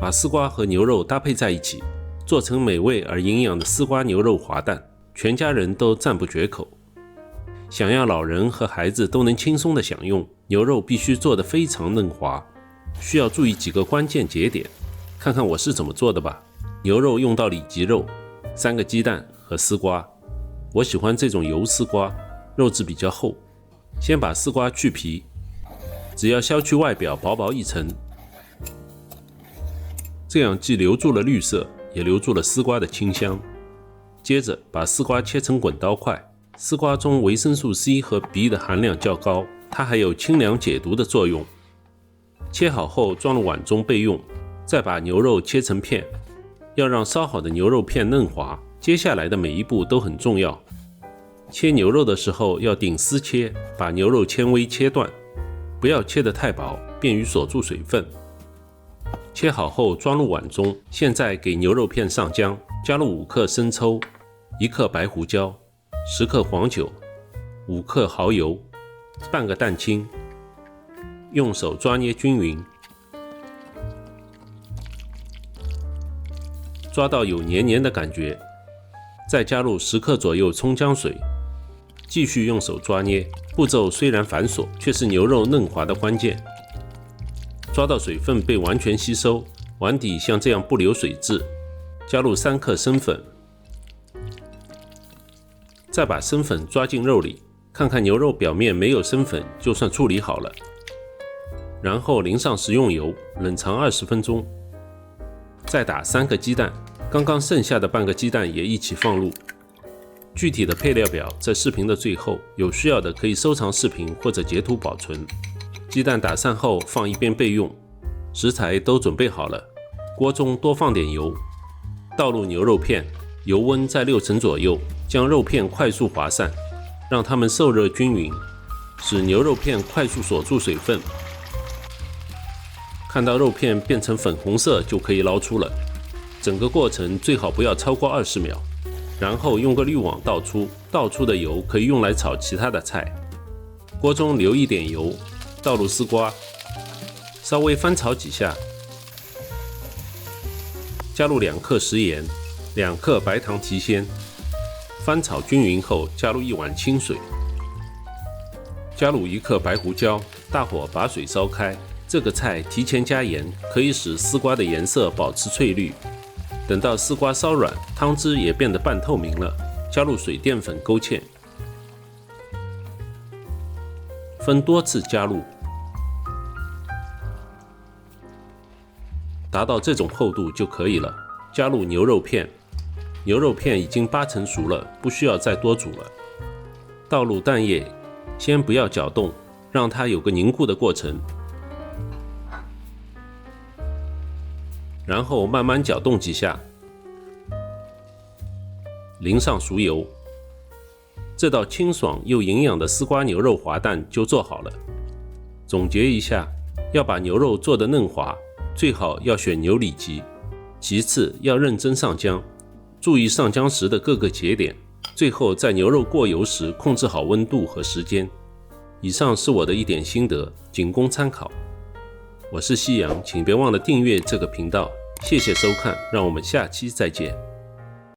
把丝瓜和牛肉搭配在一起，做成美味而营养的丝瓜牛肉滑蛋，全家人都赞不绝口。想要老人和孩子都能轻松的享用，牛肉必须做得非常嫩滑，需要注意几个关键节点，看看我是怎么做的吧。牛肉用到里脊肉，3个鸡蛋和丝瓜，我喜欢这种油丝瓜，肉质比较厚。先把丝瓜去皮，只要削去外表薄薄一层，这样既留住了绿色，也留住了丝瓜的清香。接着把丝瓜切成滚刀块，丝瓜中维生素 C 和 B 的含量较高，它还有清凉解毒的作用。切好后装入碗中备用。再把牛肉切成片，要让烧好的牛肉片嫩滑。接下来的每一步都很重要。切牛肉的时候要顶丝切，把牛肉纤维切断，不要切得太薄，便于锁住水分。切好后装入碗中，现在给牛肉片上浆，加入5克生抽、1克白胡椒、10克黄酒、5克蚝油、半个蛋清，用手抓捏均匀，抓到有黏黏的感觉，再加入10克左右葱姜水，继续用手抓捏。步骤虽然繁琐，却是牛肉嫩滑的关键。抓到水分被完全吸收，碗底像这样不留水渍，加入3克生粉，再把生粉抓进肉里，看看牛肉表面没有生粉，就算处理好了。然后淋上食用油，冷藏20分钟。再打3个鸡蛋，刚刚剩下的半个鸡蛋也一起放入。具体的配料表在视频的最后，有需要的可以收藏视频或者截图保存。鸡蛋打散后放一边备用。食材都准备好了，锅中多放点油，倒入牛肉片，油温在6成左右，将肉片快速滑散，让它们受热均匀，使牛肉片快速锁住水分。看到肉片变成粉红色就可以捞出了。整个过程最好不要超过20秒，然后用个滤网倒出，倒出的油可以用来炒其他的菜。锅中留一点油，倒入丝瓜，稍微翻炒几下，加入2克食盐、2克白糖提鲜，翻炒均匀后加入1碗清水，加入1克白胡椒，大火把水烧开。这个菜提前加盐，可以使丝瓜的颜色保持翠绿。等到丝瓜稍软，汤汁也变得半透明了，加入水淀粉勾芡，分多次加入，达到这种厚度就可以了。加入牛肉片，牛肉片已经8成熟了，不需要再多煮了。倒入蛋液，先不要搅动，让它有个凝固的过程。然后慢慢搅动几下，淋上熟油，这道清爽又营养的丝瓜牛肉滑蛋就做好了。总结一下，要把牛肉做得嫩滑，最好要选牛里脊，其次要认真上浆，注意上浆时的各个节点，最后在牛肉过油时控制好温度和时间。以上是我的一点心得，仅供参考。我是夕阳，请别忘了订阅这个频道。谢谢收看，让我们下期再见。